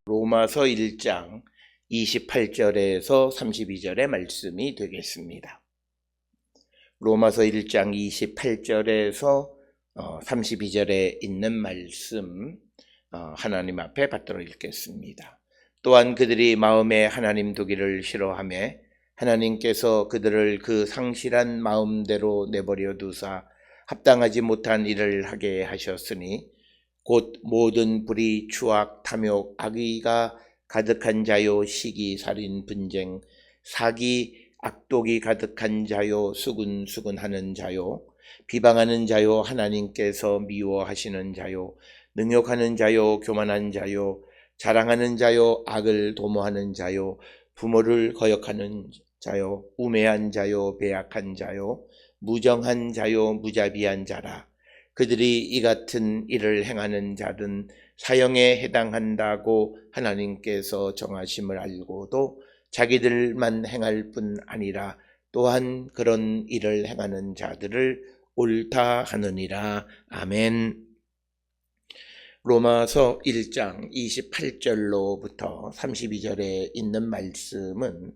로마서 1장 28절에서 32절의 말씀이 되겠습니다. 로마서 1장 28절에서 32절에 있는 말씀 하나님 앞에 받들어 읽겠습니다. 또한 그들이 마음에 하나님 두기를 싫어하며 하나님께서 그들을 그 상실한 마음대로 내버려 두사 합당하지 못한 일을 하게 하셨으니 곧 모든 불의, 추악, 탐욕, 악의가 가득한 자요, 시기, 살인, 분쟁, 사기, 악독이 가득한 자요, 수군수군하는 자요, 비방하는 자요, 하나님께서 미워하시는 자요, 능욕하는 자요, 교만한 자요, 자랑하는 자요, 악을 도모하는 자요, 부모를 거역하는 자요, 우매한 자요, 배악한 자요, 무정한 자요, 무자비한 자라. 그들이 이 같은 일을 행하는 자든 사형에 해당한다고 하나님께서 정하심을 알고도 자기들만 행할 뿐 아니라 또한 그런 일을 행하는 자들을 옳다 하느니라. 아멘. 로마서 1장 28절로부터 32절에 있는 말씀은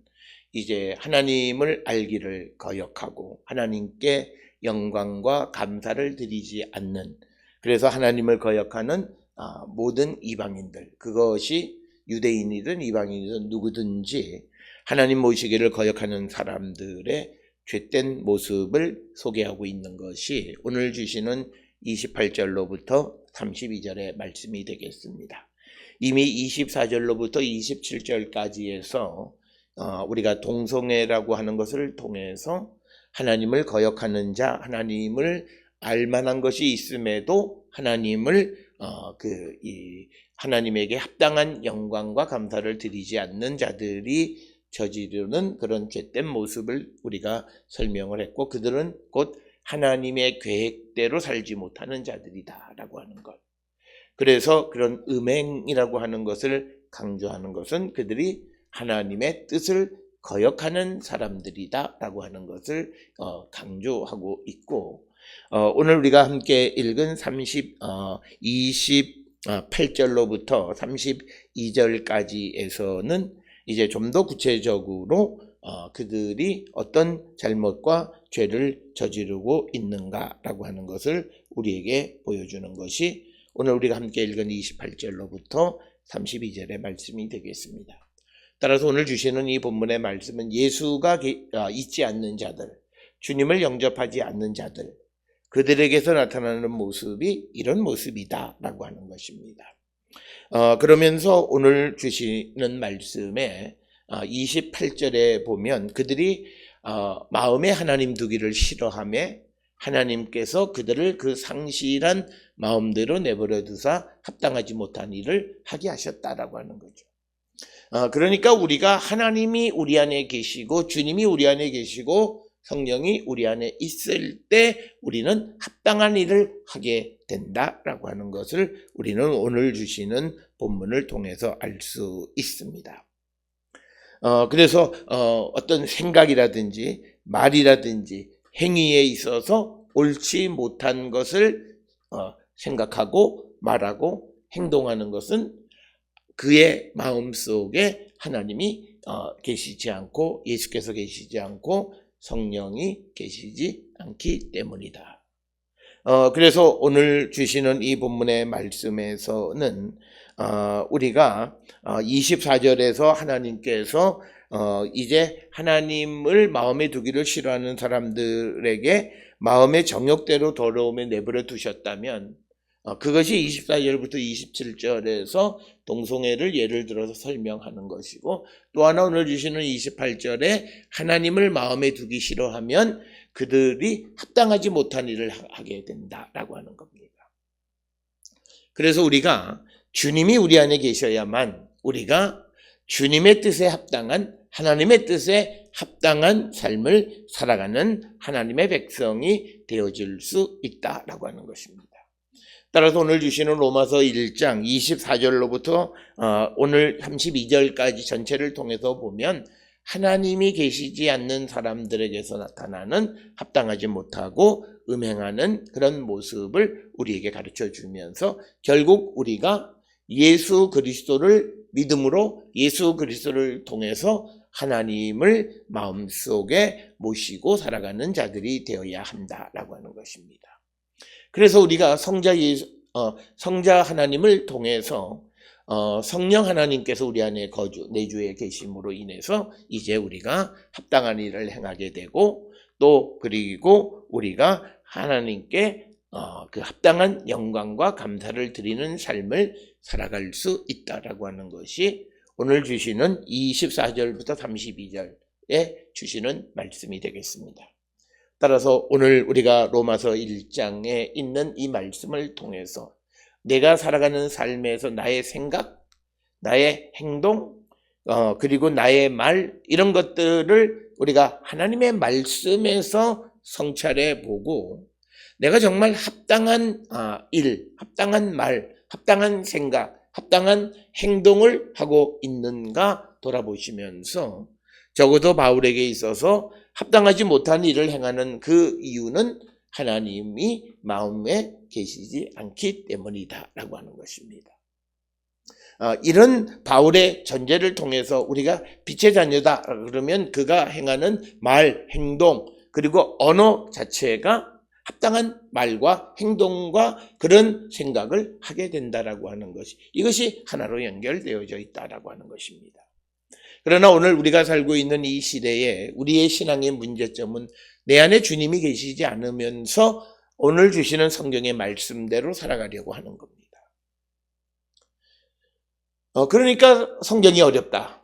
이제 하나님을 알기를 거역하고 하나님께 영광과 감사를 드리지 않는, 그래서 하나님을 거역하는 모든 이방인들, 그것이 유대인이든 이방인이든 누구든지 하나님 모시기를 거역하는 사람들의 죄된 모습을 소개하고 있는 것이 오늘 주시는 28절로부터 32절의 말씀이 되겠습니다. 이미 24절로부터 27절까지에서 우리가 동성애라고 하는 것을 통해서 하나님을 거역하는 자, 하나님을 알만한 것이 있음에도 하나님을 하나님에게 합당한 영광과 감사를 드리지 않는 자들이 저지르는 그런 죄된 모습을 우리가 설명을 했고, 그들은 곧 하나님의 계획대로 살지 못하는 자들이다라고 하는 것. 그래서 그런 음행이라고 하는 것을 강조하는 것은 그들이 하나님의 뜻을 거역하는 사람들이다 라고 하는 것을 강조하고 있고, 오늘 우리가 함께 읽은 28절로부터 32절까지에서는 이제 좀 더 구체적으로 그들이 어떤 잘못과 죄를 저지르고 있는가라고 하는 것을 우리에게 보여주는 것이 오늘 우리가 함께 읽은 28절로부터 32절의 말씀이 되겠습니다. 따라서 오늘 주시는 이 본문의 말씀은 예수가 있지 않는 자들, 주님을 영접하지 않는 자들, 그들에게서 나타나는 모습이 이런 모습이다 라고 하는 것입니다. 그러면서 오늘 주시는 말씀에 28절에 보면 그들이 마음에 하나님 두기를 싫어하며 하나님께서 그들을 그 상실한 마음대로 내버려 두사 합당하지 못한 일을 하게 하셨다라고 하는 거죠. 그러니까 우리가 하나님이 우리 안에 계시고 주님이 우리 안에 계시고 성령이 우리 안에 있을 때 우리는 합당한 일을 하게 된다라고 하는 것을 우리는 오늘 주시는 본문을 통해서 알 수 있습니다. 그래서 어떤 생각이라든지 말이라든지 행위에 있어서 옳지 못한 것을 생각하고 말하고 행동하는 것은 그의 마음속에 하나님이 계시지 않고 예수께서 계시지 않고 성령이 계시지 않기 때문이다. 그래서 오늘 주시는 이 본문의 말씀에서는 우리가 24절에서 하나님께서 이제 하나님을 마음에 두기를 싫어하는 사람들에게 마음의 정욕대로 더러움에 내버려 두셨다면 그것이 24절부터 27절에서 동성애를 예를 들어서 설명하는 것이고, 또 하나 오늘 주시는 28절에 하나님을 마음에 두기 싫어하면 그들이 합당하지 못한 일을 하게 된다라고 하는 겁니다. 그래서 우리가 주님이 우리 안에 계셔야만 우리가 주님의 뜻에 합당한, 하나님의 뜻에 합당한 삶을 살아가는 하나님의 백성이 되어질 수 있다라고 하는 것입니다. 따라서 오늘 주시는 로마서 1장 24절로부터 오늘 32절까지 전체를 통해서 보면 하나님이 계시지 않는 사람들에게서 나타나는 합당하지 못하고 음행하는 그런 모습을 우리에게 가르쳐 주면서 결국 우리가 예수 그리스도를 믿음으로 예수 그리스도를 통해서 하나님을 마음속에 모시고 살아가는 자들이 되어야 한다라고 하는 것입니다. 그래서 우리가 성자 하나님을 통해서 성령 하나님께서 우리 안에 내주에 계심으로 인해서 이제 우리가 합당한 일을 행하게 되고, 또 그리고 우리가 하나님께 그 합당한 영광과 감사를 드리는 삶을 살아갈 수 있다라고 하는 것이 오늘 주시는 24절부터 32절에 주시는 말씀이 되겠습니다. 따라서 오늘 우리가 로마서 1장에 있는 이 말씀을 통해서 내가 살아가는 삶에서 나의 생각, 나의 행동, 그리고 나의 말, 이런 것들을 우리가 하나님의 말씀에서 성찰해 보고, 내가 정말 합당한 일, 합당한 말, 합당한 생각, 합당한 행동을 하고 있는가 돌아보시면서, 적어도 바울에게 있어서 합당하지 못한 일을 행하는 그 이유는 하나님이 마음에 계시지 않기 때문이다라고 하는 것입니다. 이런 바울의 전제를 통해서 우리가 빛의 자녀다 그러면 그가 행하는 말, 행동, 그리고 언어 자체가 합당한 말과 행동과 그런 생각을 하게 된다라고 하는 것이, 이것이 하나로 연결되어져 있다라고 하는 것입니다. 그러나 오늘 우리가 살고 있는 이 시대에 우리의 신앙의 문제점은 내 안에 주님이 계시지 않으면서 오늘 주시는 성경의 말씀대로 살아가려고 하는 겁니다. 그러니까 성경이 어렵다,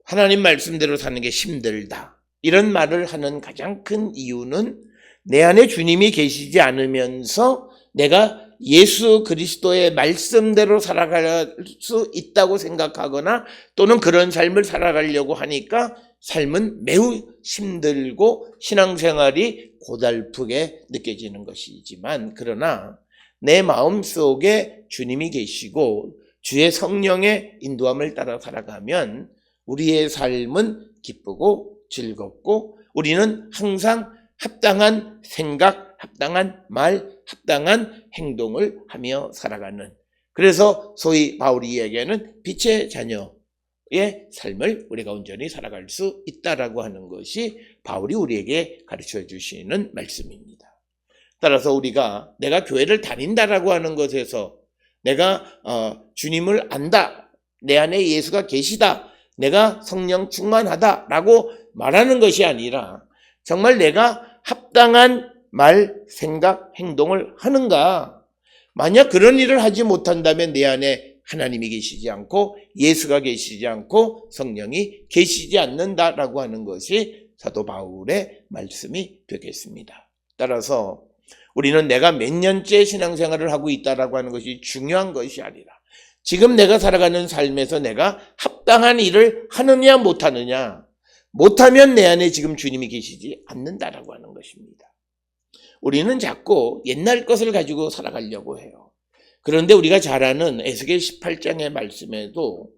하나님 말씀대로 사는 게 힘들다, 이런 말을 하는 가장 큰 이유는 내 안에 주님이 계시지 않으면서 내가 예수 그리스도의 말씀대로 살아갈 수 있다고 생각하거나 또는 그런 삶을 살아가려고 하니까 삶은 매우 힘들고 신앙생활이 고달프게 느껴지는 것이지만, 그러나 내 마음속에 주님이 계시고 주의 성령의 인도함을 따라 살아가면 우리의 삶은 기쁘고 즐겁고 우리는 항상 합당한 생각, 합당한 말, 합당한 행동을 하며 살아가는, 그래서 소위 바울이 이야기하는 빛의 자녀의 삶을 우리가 온전히 살아갈 수 있다라고 하는 것이 바울이 우리에게 가르쳐 주시는 말씀입니다. 따라서 우리가 내가 교회를 다닌다라고 하는 것에서 내가 주님을 안다, 내 안에 예수가 계시다, 내가 성령 충만하다라고 말하는 것이 아니라 정말 내가 합당한 말, 생각, 행동을 하는가? 만약 그런 일을 하지 못한다면 내 안에 하나님이 계시지 않고 예수가 계시지 않고 성령이 계시지 않는다라고 하는 것이 사도 바울의 말씀이 되겠습니다. 따라서 우리는 내가 몇 년째 신앙생활을 하고 있다라고 하는 것이 중요한 것이 아니라 지금 내가 살아가는 삶에서 내가 합당한 일을 하느냐 못하느냐, 못하면 내 안에 지금 주님이 계시지 않는다라고 하는 것입니다. 우리는 자꾸 옛날 것을 가지고 살아가려고 해요. 그런데 우리가 잘 아는 에스겔 18장의 말씀에도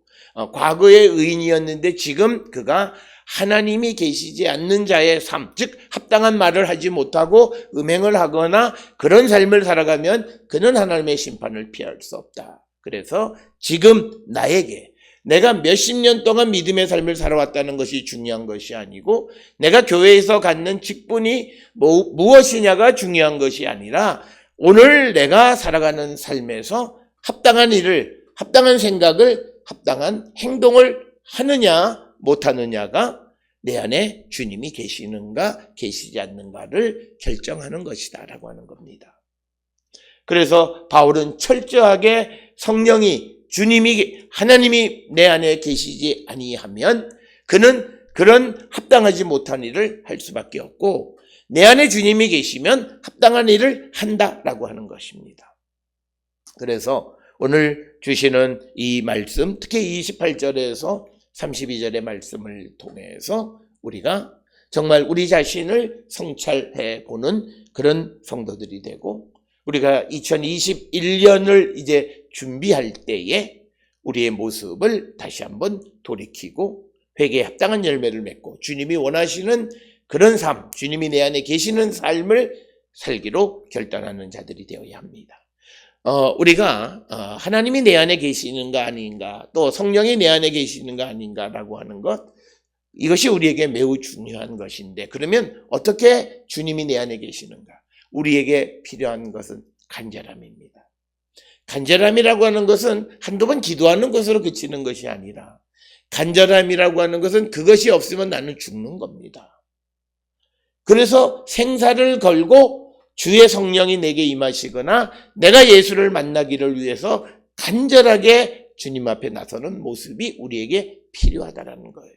과거의 의인이었는데 지금 그가 하나님이 계시지 않는 자의 삶, 즉 합당한 말을 하지 못하고 음행을 하거나 그런 삶을 살아가면 그는 하나님의 심판을 피할 수 없다. 그래서 지금 나에게 내가 몇십 년 동안 믿음의 삶을 살아왔다는 것이 중요한 것이 아니고 내가 교회에서 갖는 직분이 무엇이냐가 중요한 것이 아니라 오늘 내가 살아가는 삶에서 합당한 일을, 합당한 생각을, 합당한 행동을 하느냐 못하느냐가 내 안에 주님이 계시는가 계시지 않는가를 결정하는 것이다 라고 하는 겁니다. 그래서 바울은 철저하게 성령이, 주님이, 하나님이 내 안에 계시지 아니하면 그는 그런 합당하지 못한 일을 할 수밖에 없고 내 안에 주님이 계시면 합당한 일을 한다라고 하는 것입니다. 그래서 오늘 주시는 이 말씀, 특히 28절에서 32절의 말씀을 통해서 우리가 정말 우리 자신을 성찰해 보는 그런 성도들이 되고 우리가 2021년을 이제 준비할 때에 우리의 모습을 다시 한번 돌이키고 회개에 합당한 열매를 맺고 주님이 원하시는 그런 삶, 주님이 내 안에 계시는 삶을 살기로 결단하는 자들이 되어야 합니다. 우리가 하나님이 내 안에 계시는가 아닌가, 또 성령이 내 안에 계시는가 아닌가라고 하는 것, 이것이 우리에게 매우 중요한 것인데, 그러면 어떻게 주님이 내 안에 계시는가? 우리에게 필요한 것은 간절함입니다. 간절함이라고 하는 것은 한두 번 기도하는 것으로 그치는 것이 아니라, 간절함이라고 하는 것은 그것이 없으면 나는 죽는 겁니다. 그래서 생사를 걸고 주의 성령이 내게 임하시거나 내가 예수를 만나기를 위해서 간절하게 주님 앞에 나서는 모습이 우리에게 필요하다는 거예요.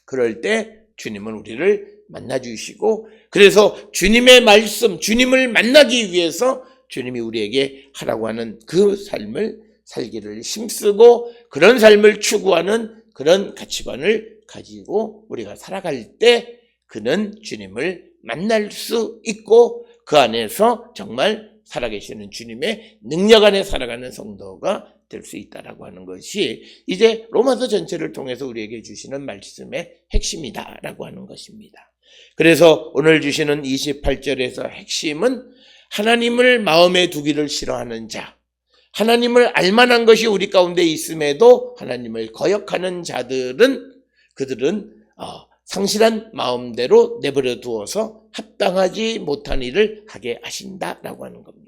그럴 때 주님은 우리를 만나주시고, 그래서 주님의 말씀, 주님을 만나기 위해서 주님이 우리에게 하라고 하는 그 삶을 살기를 힘쓰고, 그런 삶을 추구하는 그런 가치관을 가지고 우리가 살아갈 때 그는 주님을 만날 수 있고, 그 안에서 정말 살아계시는 주님의 능력 안에 살아가는 성도가 될 수 있다라고 하는 것이 이제 로마서 전체를 통해서 우리에게 주시는 말씀의 핵심이다라고 하는 것입니다. 그래서 오늘 주시는 28절에서 핵심은 하나님을 마음에 두기를 싫어하는 자, 하나님을 알만한 것이 우리 가운데 있음에도 하나님을 거역하는 자들은, 그들은 상실한 마음대로 내버려 두어서 합당하지 못한 일을 하게 하신다라고 하는 겁니다.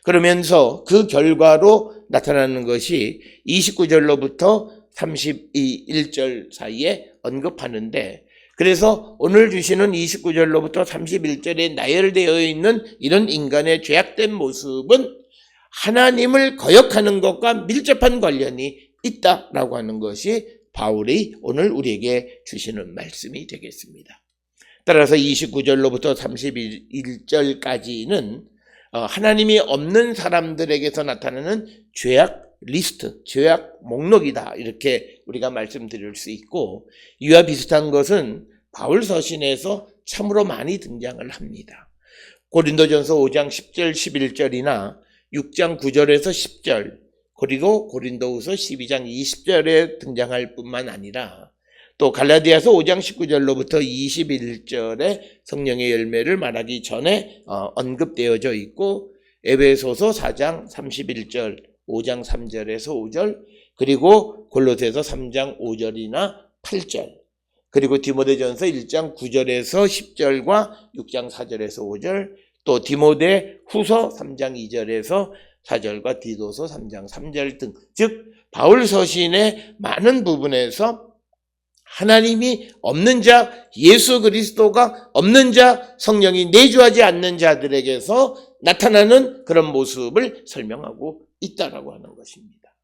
그러면서 그 결과로 나타나는 것이 29절로부터 31절 사이에 언급하는데, 그래서 오늘 주시는 29절로부터 31절에 나열되어 있는 이런 인간의 죄악된 모습은 하나님을 거역하는 것과 밀접한 관련이 있다라고 하는 것이 바울이 오늘 우리에게 주시는 말씀이 되겠습니다. 따라서 29절로부터 31절까지는 하나님이 없는 사람들에게서 나타나는 죄악 리스트, 죄악 목록이다, 이렇게 우리가 말씀드릴 수 있고, 이와 비슷한 것은 바울 서신에서 참으로 많이 등장을 합니다. 고린도전서 5장 10절 11절이나 6장 9절에서 10절, 그리고 고린도후서 12장 20절에 등장할 뿐만 아니라 또 갈라디아서 5장 19절로부터 21절에 성령의 열매를 말하기 전에 언급되어져 있고, 에베소서 4장 31절, 5장 3절에서 5절, 그리고 골로새서 3장 5절이나 8절, 그리고 디모데전서 1장 9절에서 10절과 6장 4절에서 5절, 또 디모데 후서 3장 2절에서 4절과 디도서 3장 3절 등, 즉 바울 서신의 많은 부분에서 하나님이 없는 자, 예수 그리스도가 없는 자, 성령이 내주하지 않는 자들에게서 나타나는 그런 모습을 설명하고 있다라고 하는 것입니다.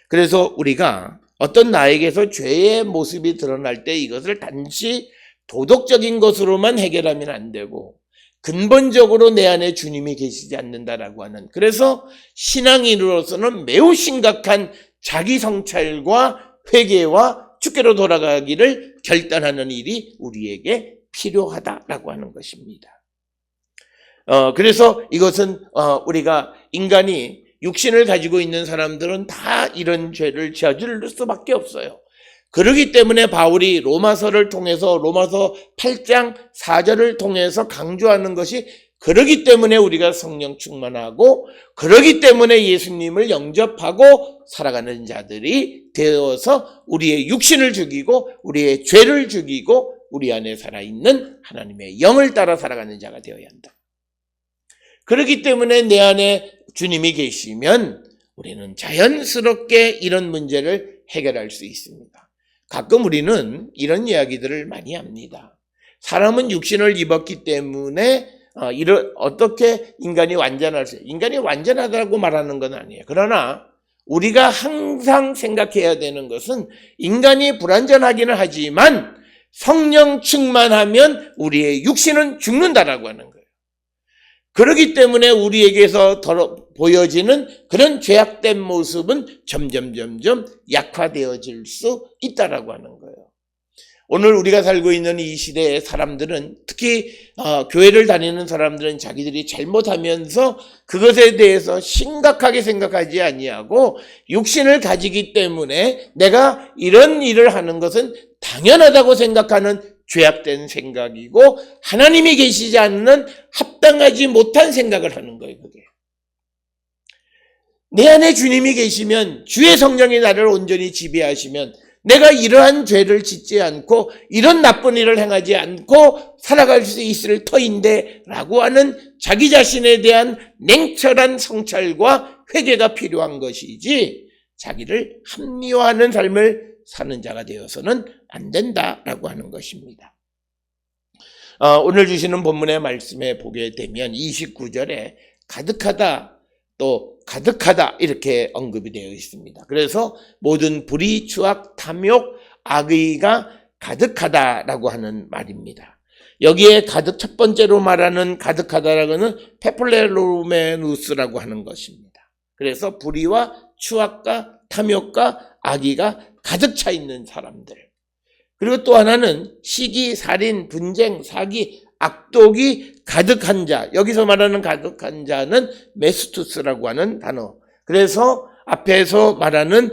그래서 우리가 어떤 나에게서 죄의 모습이 드러날 때 이것을 단지 도덕적인 것으로만 해결하면 안 되고, 근본적으로 내 안에 주님이 계시지 않는다라고 하는, 그래서 신앙인으로서는 매우 심각한 자기 성찰과 회개와 주께로 돌아가기를 결단하는 일이 우리에게 필요하다라고 하는 것입니다. 그래서 이것은 우리가 인간이 육신을 가지고 있는 사람들은 다 이런 죄를 저지를 수밖에 없어요. 그렇기 때문에 바울이 로마서를 통해서, 로마서 8장 4절을 통해서 강조하는 것이, 그러기 때문에 우리가 성령 충만하고, 그러기 때문에 예수님을 영접하고 살아가는 자들이 되어서 우리의 육신을 죽이고 우리의 죄를 죽이고 우리 안에 살아있는 하나님의 영을 따라 살아가는 자가 되어야 한다. 그렇기 때문에 내 안에 주님이 계시면 우리는 자연스럽게 이런 문제를 해결할 수 있습니다. 가끔 우리는 이런 이야기들을 많이 합니다. 사람은 육신을 입었기 때문에 어떻게 인간이 완전할 수, 인간이 완전하다고 말하는 건 아니에요. 그러나 우리가 항상 생각해야 되는 것은 인간이 불완전하기는 하지만 성령 충만하면 우리의 육신은 죽는다라고 하는 거예요. 그렇기 때문에 우리에게서 보여지는 그런 죄악된 모습은 점점 약화되어질 수 있다라고 하는 거예요. 오늘 우리가 살고 있는 이 시대의 사람들은, 특히 교회를 다니는 사람들은 자기들이 잘못하면서 그것에 대해서 심각하게 생각하지 아니하고 육신을 가지기 때문에 내가 이런 일을 하는 것은 당연하다고 생각하는 죄악된 생각이고, 하나님이 계시지 않는 합당하지 못한 생각을 하는 거예요. 그게 내 안에 주님이 계시면, 주의 성령이 나를 온전히 지배하시면 내가 이러한 죄를 짓지 않고 이런 나쁜 일을 행하지 않고 살아갈 수 있을 터인데 라고 하는 자기 자신에 대한 냉철한 성찰과 회개가 필요한 것이지, 자기를 합리화하는 삶을 사는 자가 되어서는 안 된다라고 하는 것입니다. 오늘 주시는 본문의 말씀에 보게 되면 29절에 가득하다, 또 가득하다 이렇게 언급이 되어 있습니다. 그래서 모든 불의, 추악, 탐욕, 악의가 가득하다라고 하는 말입니다. 여기에 가득, 첫 번째로 말하는 가득하다라고는 페플레로메누스라고 하는 것입니다. 그래서 불의와 추악과 탐욕과 악의가 가득 차 있는 사람들. 그리고 또 하나는 시기, 살인, 분쟁, 사기, 악독이 가득한 자. 여기서 말하는 가득한 자는 메스투스라고 하는 단어. 그래서 앞에서 말하는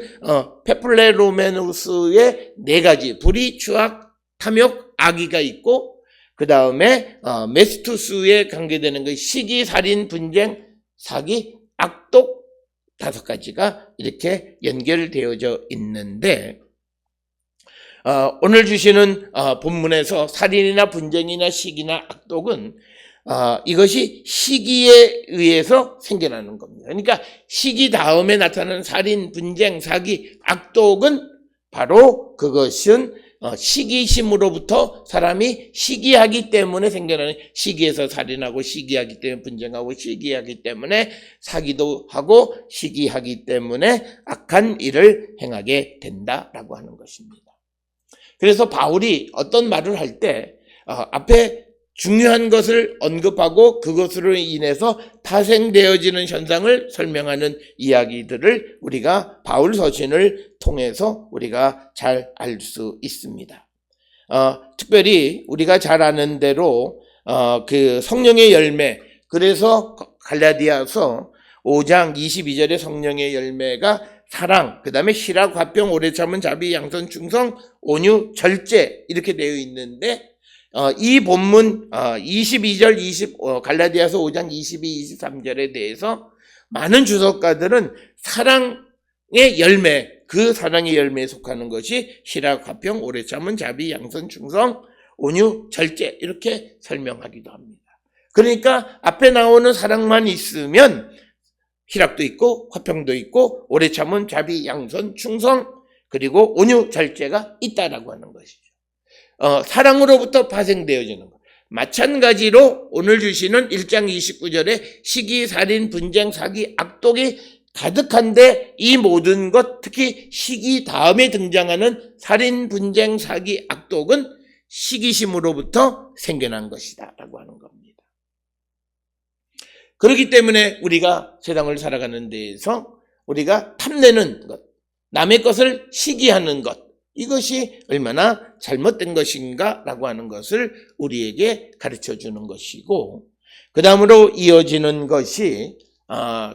페플레로메누스의 네 가지, 불의, 추악, 탐욕, 악의가 있고, 그 다음에 메스투스에 관계되는 것, 시기, 살인, 분쟁, 사기, 악독, 다섯 가지가 이렇게 연결되어져 있는데, 오늘 주시는 본문에서 살인이나 분쟁이나 시기나 악독은 이것이 시기에 의해서 생겨나는 겁니다. 그러니까 시기 다음에 나타나는 살인, 분쟁, 사기, 악독은 바로 그것은 시기심으로부터 사람이 시기하기 때문에 생겨나는, 시기에서 살인하고 시기하기 때문에 분쟁하고 시기하기 때문에 사기도 하고 시기하기 때문에 악한 일을 행하게 된다라고 하는 것입니다. 그래서 바울이 어떤 말을 할 때 앞에 중요한 것을 언급하고 그것으로 인해서 파생되어지는 현상을 설명하는 이야기들을 우리가 바울 서신을 통해서 우리가 잘 알 수 있습니다. 특별히 우리가 잘 아는 대로 그 성령의 열매, 그래서 갈라디아서 5장 22절의 성령의 열매가 사랑, 그 다음에 희락, 화평, 오래 참은, 자비, 양선, 충성, 온유, 절제 이렇게 되어 있는데, 이 본문 22절, 갈라디아서 5장 22, 23절에 대해서 많은 주석가들은 사랑의 열매, 그 사랑의 열매에 속하는 것이 희락, 화평, 오래 참은, 자비, 양선, 충성, 온유, 절제 이렇게 설명하기도 합니다. 그러니까 앞에 나오는 사랑만 있으면 희락도 있고 화평도 있고 오래 참은, 자비, 양선, 충성, 그리고 온유, 절제가 있다라고 하는 것이죠. 사랑으로부터 파생되어지는 것. 마찬가지로 오늘 주시는 1장 29절에 시기, 살인, 분쟁, 사기, 악독이 가득한데 이 모든 것, 특히 시기 다음에 등장하는 살인, 분쟁, 사기, 악독은 시기심으로부터 생겨난 것이다 라고 하는 겁니다. 그렇기 때문에 우리가 세상을 살아가는 데에서 우리가 탐내는 것, 남의 것을 시기하는 것, 이것이 얼마나 잘못된 것인가 라고 하는 것을 우리에게 가르쳐 주는 것이고, 그 다음으로 이어지는 것이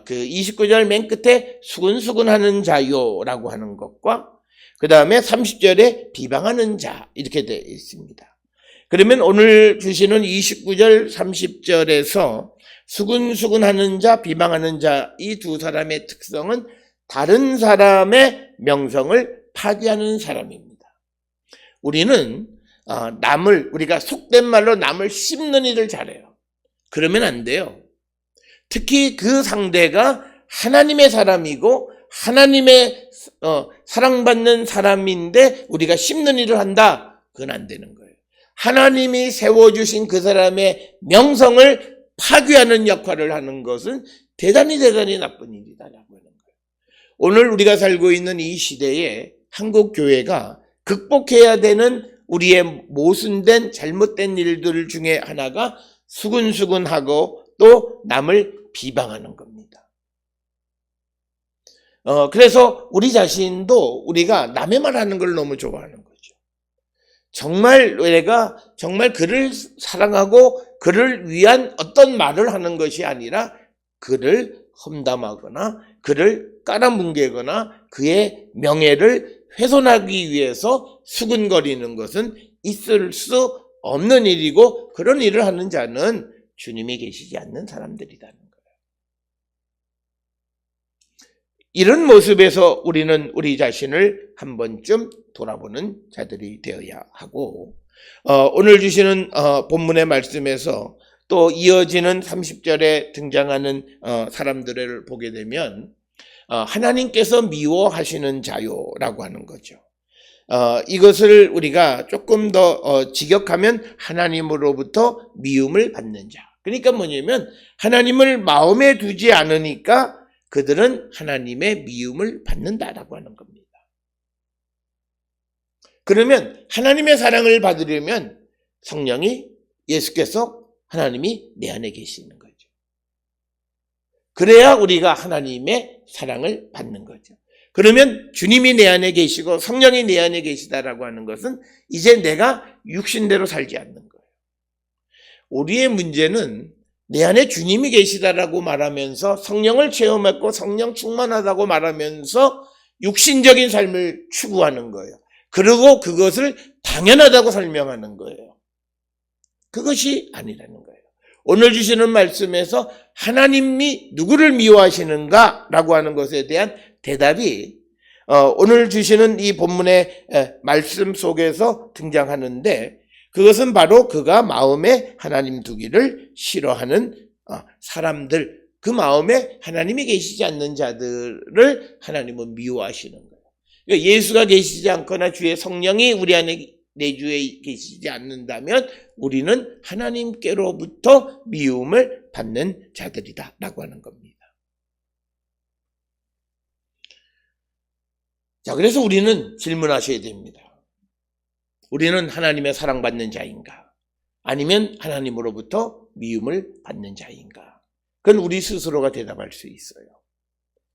그 29절 맨 끝에 수근수근하는 자요라고 하는 것과 그 다음에 30절에 비방하는 자 이렇게 되어 있습니다. 그러면 오늘 주시는 29절 30절에서 수근수근하는 자, 비방하는 자, 이 두 사람의 특성은 다른 사람의 명성을 파괴하는 사람입니다. 우리는 우리가 속된 말로 남을 씹는 일을 잘해요. 그러면 안 돼요. 특히 그 상대가 하나님의 사람이고 하나님의 사랑받는 사람인데 우리가 씹는 일을 한다? 그건 안 되는 거예요. 하나님이 세워주신 그 사람의 명성을 파괴하는 역할을 하는 것은 대단히 나쁜 일이다라고 하는 거예요. 오늘 우리가 살고 있는 이 시대에 한국 교회가 극복해야 되는 우리의 모순된 잘못된 일들 중에 하나가 수근수근하고 또 남을 비방하는 겁니다. 그래서 우리 자신도 우리가 남의 말하는 걸 너무 좋아하는 거죠. 정말 내가 정말 그를 사랑하고 그를 위한 어떤 말을 하는 것이 아니라 그를 험담하거나 그를 깔아뭉개거나 그의 명예를 훼손하기 위해서 수근거리는 것은 있을 수 없는 일이고, 그런 일을 하는 자는 주님이 계시지 않는 사람들이라는 거예요. 이런 모습에서 우리는 우리 자신을 한 번쯤 돌아보는 자들이 되어야 하고, 오늘 주시는 본문의 말씀에서 또 이어지는 30절에 등장하는 사람들을 보게 되면 하나님께서 미워하시는 자요라고 하는 거죠. 이것을 우리가 조금 더 직역하면 하나님으로부터 미움을 받는 자. 그러니까 뭐냐면 하나님을 마음에 두지 않으니까 그들은 하나님의 미움을 받는다라고 하는 겁니다. 그러면 하나님의 사랑을 받으려면 성령이, 예수께서, 하나님이 내 안에 계시는 거죠. 그래야 우리가 하나님의 사랑을 받는 거죠. 그러면 주님이 내 안에 계시고 성령이 내 안에 계시다라고 하는 것은 이제 내가 육신대로 살지 않는 거예요. 우리의 문제는 내 안에 주님이 계시다라고 말하면서 성령을 체험했고 성령 충만하다고 말하면서 육신적인 삶을 추구하는 거예요. 그리고 그것을 당연하다고 설명하는 거예요. 그것이 아니라는 거예요. 오늘 주시는 말씀에서 하나님이 누구를 미워하시는가 라고 하는 것에 대한 대답이 오늘 주시는 이 본문의 말씀 속에서 등장하는데, 그것은 바로 그가 마음에 하나님 두기를 싫어하는 사람들, 그 마음에 하나님이 계시지 않는 자들을 하나님은 미워하시는 거예요. 그러니까 예수가 계시지 않거나 주의 성령이 우리 안에 내주에 계시지 않는다면 우리는 하나님께로부터 미움을 받는 자들이다 라고 하는 겁니다. 자, 그래서 우리는 질문하셔야 됩니다. 우리는 하나님의 사랑받는 자인가? 아니면 하나님으로부터 미움을 받는 자인가? 그건 우리 스스로가 대답할 수 있어요.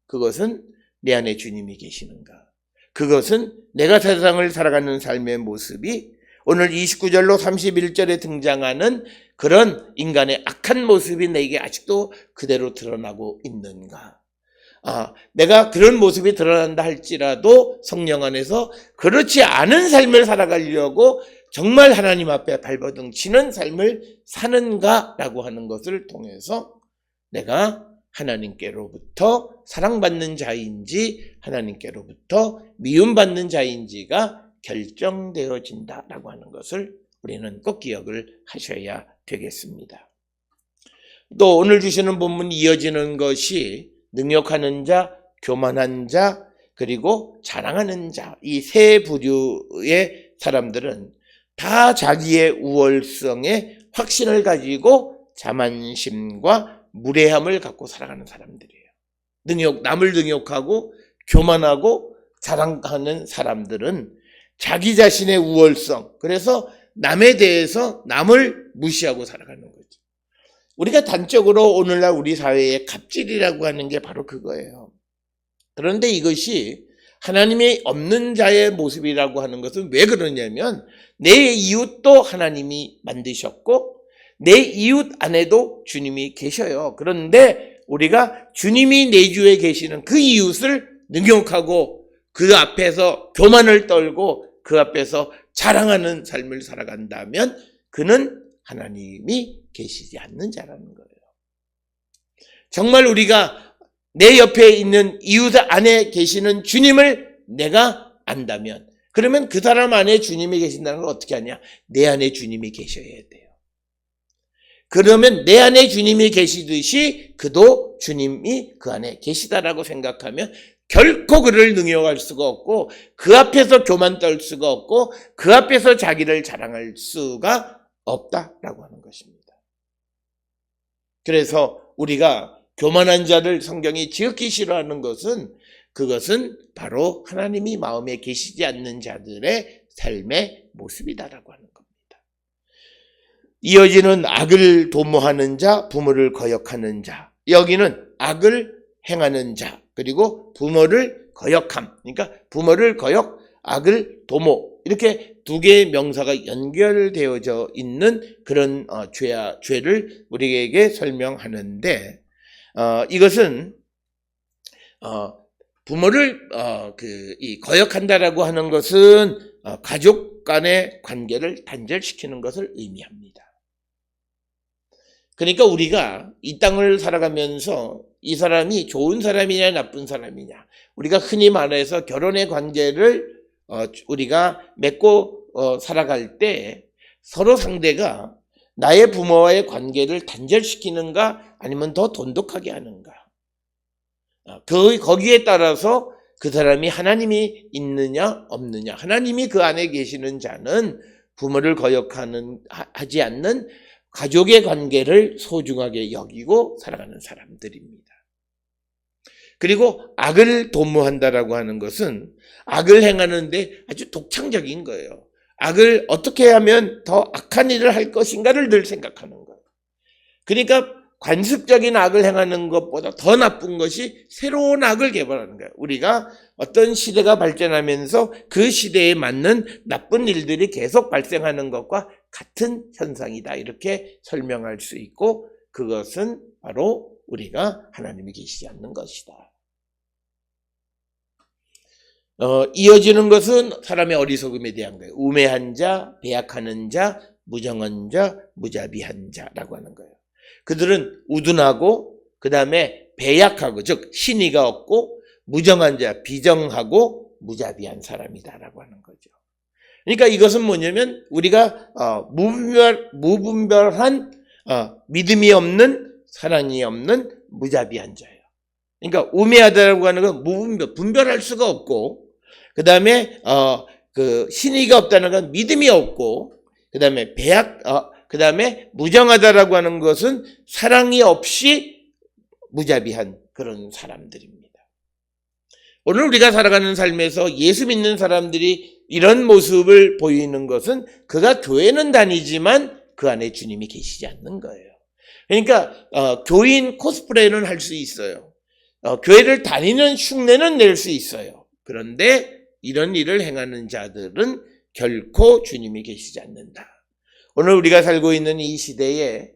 그것은 내 안에 주님이 계시는가? 그것은 내가 세상을 살아가는 삶의 모습이 오늘 29절로 31절에 등장하는 그런 인간의 악한 모습이 내게 아직도 그대로 드러나고 있는가? 내가 그런 모습이 드러난다 할지라도 성령 안에서 그렇지 않은 삶을 살아가려고 정말 하나님 앞에 발버둥 치는 삶을 사는가라고 하는 것을 통해서 내가 하나님께로부터 사랑받는 자인지 하나님께로부터 미움받는 자인지가 결정되어진다라고 하는 것을 우리는 꼭 기억을 하셔야 되겠습니다. 또 오늘 주시는 본문 이어지는 것이 능욕하는 자, 교만한 자, 그리고 자랑하는 자, 이 세 부류의 사람들은 다 자기의 우월성에 확신을 가지고 자만심과 무례함을 갖고 살아가는 사람들이에요. 남을 능욕하고 교만하고 자랑하는 사람들은 자기 자신의 우월성, 그래서 남에 대해서 남을 무시하고 살아가는 거죠. 우리가 단적으로 오늘날 우리 사회의 갑질이라고 하는 게 바로 그거예요. 그런데 이것이 하나님이 없는 자의 모습이라고 하는 것은 왜 그러냐면 내 이웃도 하나님이 만드셨고 내 이웃 안에도 주님이 계셔요. 그런데 우리가 주님이 내 주에 계시는 그 이웃을 능욕하고 그 앞에서 교만을 떨고 그 앞에서 자랑하는 삶을 살아간다면 그는 하나님이 계시지 않는 자라는 거예요. 정말 우리가 내 옆에 있는 이웃 안에 계시는 주님을 내가 안다면, 그러면 그 사람 안에 주님이 계신다는 걸 어떻게 하냐? 내 안에 주님이 계셔야 돼요. 그러면 내 안에 주님이 계시듯이 그도 주님이 그 안에 계시다라고 생각하면 결코 그를 능욕할 수가 없고 그 앞에서 교만 떨 수가 없고 그 앞에서 자기를 자랑할 수가 없다라고 하는 것입니다. 그래서 우리가 교만한 자를 성경이 지극히 싫어하는 것은 그것은 바로 하나님이 마음에 계시지 않는 자들의 삶의 모습이다라고 하는 겁니다. 이어지는 악을 도모하는 자, 부모를 거역하는 자. 여기는 악을 행하는 자, 그리고 부모를 거역함. 그러니까 부모를 거역, 악을 도모. 이렇게 두 개의 명사가 연결되어져 있는 그런 죄를 우리에게 설명하는데, 이것은 부모를 거역한다라고 하는 것은 가족 간의 관계를 단절시키는 것을 의미합니다. 그러니까 우리가 이 땅을 살아가면서 이 사람이 좋은 사람이냐 나쁜 사람이냐. 우리가 흔히 말해서 결혼의 관계를 우리가 맺고 살아갈 때 서로 상대가 나의 부모와의 관계를 단절시키는가 아니면 더 돈독하게 하는가. 거기에 따라서 그 사람이 하나님이 있느냐 없느냐. 하나님이 그 안에 계시는 자는 부모를 거역하지 않는 가족의 관계를 소중하게 여기고 살아가는 사람들입니다. 그리고 악을 도모한다라고 하는 것은 악을 행하는데 아주 독창적인 거예요. 악을 어떻게 하면 더 악한 일을 할 것인가를 늘 생각하는 거예요. 그러니까 관습적인 악을 행하는 것보다 더 나쁜 것이 새로운 악을 개발하는 거예요. 우리가 어떤 시대가 발전하면서 그 시대에 맞는 나쁜 일들이 계속 발생하는 것과 같은 현상이다. 이렇게 설명할 수 있고 그것은 바로 우리가 하나님이 계시지 않는 것이다. 이어지는 것은 사람의 어리석음에 대한 거예요. 우매한 자, 배약하는 자, 무정한 자, 무자비한 자라고 하는 거예요. 그들은 우둔하고 그 다음에 배약하고 즉 신의가 없고 무정한 자, 비정하고 무자비한 사람이다라고 하는 거죠. 그러니까 이것은 뭐냐면 우리가 무분별한 믿음이 없는 사랑이 없는 무자비한 자예요. 그러니까 우매하다라고 하는 건 분별할 수가 없고 그 다음에 그 신의가 없다는 건 믿음이 없고 그 다음에 그 다음에 무정하다라고 하는 것은 사랑이 없이 무자비한 그런 사람들입니다. 오늘 우리가 살아가는 삶에서 예수 믿는 사람들이 이런 모습을 보이는 것은 그가 교회는 다니지만 그 안에 주님이 계시지 않는 거예요. 그러니까 교인 코스프레는 할 수 있어요. 교회를 다니는 흉내는 낼 수 있어요. 그런데 이런 일을 행하는 자들은 결코 주님이 계시지 않는다. 오늘 우리가 살고 있는 이 시대에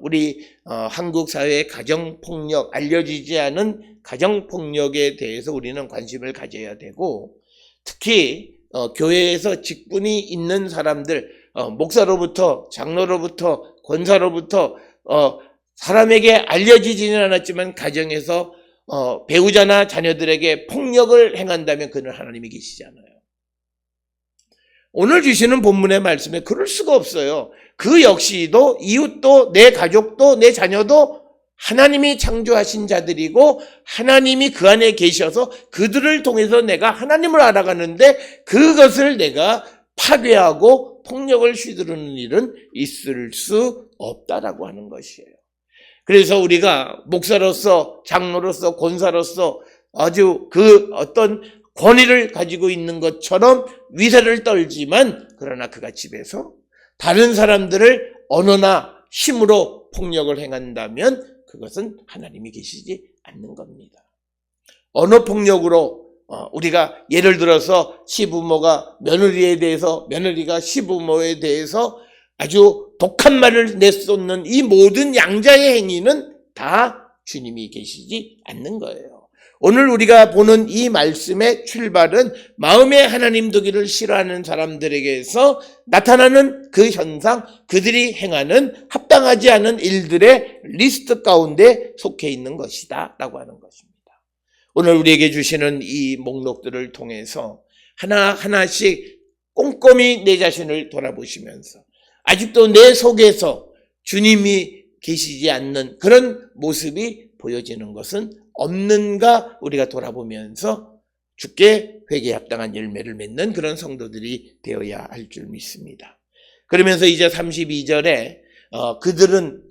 우리 한국 사회의 가정폭력, 알려지지 않은 가정폭력에 대해서 우리는 관심을 가져야 되고 특히 교회에서 직분이 있는 사람들, 목사로부터 장로로부터 권사로부터 사람에게 알려지지는 않았지만 가정에서 배우자나 자녀들에게 폭력을 행한다면 그는 하나님이 계시지 않아요. 오늘 주시는 본문의 말씀에 그럴 수가 없어요. 그 역시도 이웃도 내 가족도 내 자녀도 하나님이 창조하신 자들이고 하나님이 그 안에 계셔서 그들을 통해서 내가 하나님을 알아가는데 그것을 내가 파괴하고 폭력을 휘두르는 일은 있을 수 없다라고 하는 것이에요. 그래서 우리가 목사로서 장로로서 권사로서 아주 그 어떤 권위를 가지고 있는 것처럼 위세를 떨지만 그러나 그가 집에서 다른 사람들을 언어나 힘으로 폭력을 행한다면 그것은 하나님이 계시지 않는 겁니다. 언어 폭력으로 우리가 예를 들어서 시부모가 며느리에 대해서 며느리가 시부모에 대해서 아주 독한 말을 내쏟는 이 모든 양자의 행위는 다 주님이 계시지 않는 거예요. 오늘 우리가 보는 이 말씀의 출발은 마음에 하나님 두기를 싫어하는 사람들에게서 나타나는 그 현상, 그들이 행하는 합당하지 않은 일들의 리스트 가운데 속해 있는 것이다 라고 하는 것입니다. 오늘 우리에게 주시는 이 목록들을 통해서 하나하나씩 꼼꼼히 내 자신을 돌아보시면서 아직도 내 속에서 주님이 계시지 않는 그런 모습이 보여지는 것은 없는가 우리가 돌아보면서 주께 회개에 합당한 열매를 맺는 그런 성도들이 되어야 할 줄 믿습니다. 그러면서 이제 32절에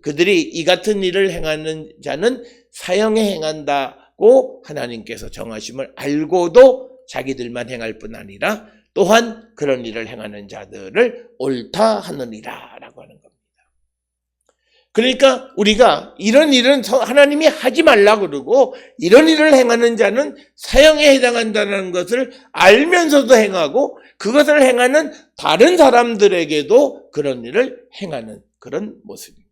그들이 이 같은 일을 행하는 자는 사형에 행한다고 하나님께서 정하심을 알고도 자기들만 행할 뿐 아니라 또한 그런 일을 행하는 자들을 옳다 하느니라 라고 하는 겁니다. 그러니까 우리가 이런 일은 하나님이 하지 말라 그러고 이런 일을 행하는 자는 사형에 해당한다는 것을 알면서도 행하고 그것을 행하는 다른 사람들에게도 그런 일을 행하는 그런 모습입니다.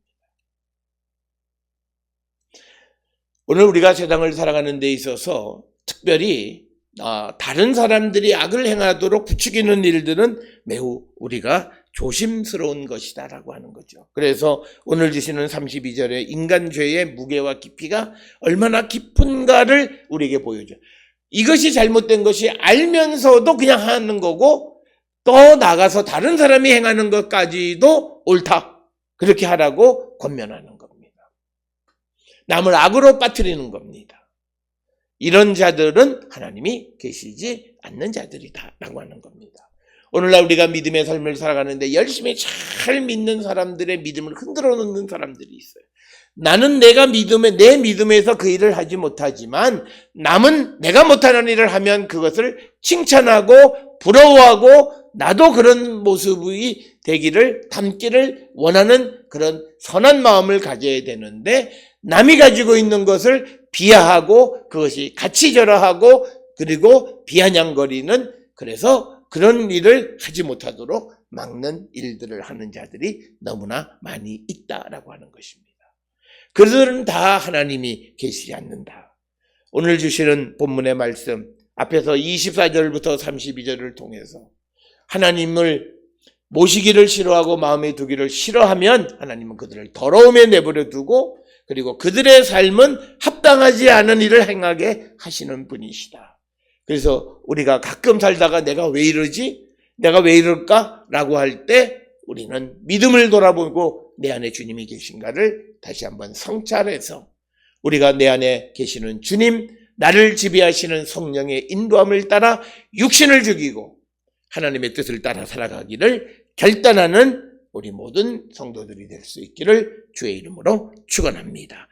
오늘 우리가 세상을 살아가는 데 있어서 특별히 다른 사람들이 악을 행하도록 부추기는 일들은 매우 우리가 조심스러운 것이다라고 하는 거죠. 그래서 오늘 주시는 32절에 인간 죄의 무게와 깊이가 얼마나 깊은가를 우리에게 보여줘요. 이것이 잘못된 것이 알면서도 그냥 하는 거고, 또 나가서 다른 사람이 행하는 것까지도 옳다, 그렇게 하라고 권면하는 겁니다. 남을 악으로 빠뜨리는 겁니다. 이런 자들은 하나님이 계시지 않는 자들이다 라고 하는 겁니다. 오늘날 우리가 믿음의 삶을 살아가는데 열심히 잘 믿는 사람들의 믿음을 흔들어 놓는 사람들이 있어요. 나는 내 믿음에서 그 일을 하지 못하지만 남은 내가 못하는 일을 하면 그것을 칭찬하고 부러워하고 나도 그런 모습이 되기를, 담기를 원하는 그런 선한 마음을 가져야 되는데, 남이 가지고 있는 것을 비하하고 그것이 가치절하하고 그리고 비아냥거리는, 그래서 그런 일을 하지 못하도록 막는 일들을 하는 자들이 너무나 많이 있다라고 하는 것입니다. 그들은 다 하나님이 계시지 않는다. 오늘 주시는 본문의 말씀 앞에서 24절부터 32절을 통해서 하나님을 모시기를 싫어하고 마음에 두기를 싫어하면 하나님은 그들을 더러움에 내버려 두고, 그리고 그들의 삶은 합당하지 않은 일을 행하게 하시는 분이시다. 그래서 우리가 가끔 살다가 내가 왜 이러지? 내가 왜 이럴까? 라고 할 때 우리는 믿음을 돌아보고 내 안에 주님이 계신가를 다시 한번 성찰해서, 우리가 내 안에 계시는 주님, 나를 지배하시는 성령의 인도함을 따라 육신을 죽이고 하나님의 뜻을 따라 살아가기를 결단하는 우리 모든 성도들이 될 수 있기를 주의 이름으로 축원합니다.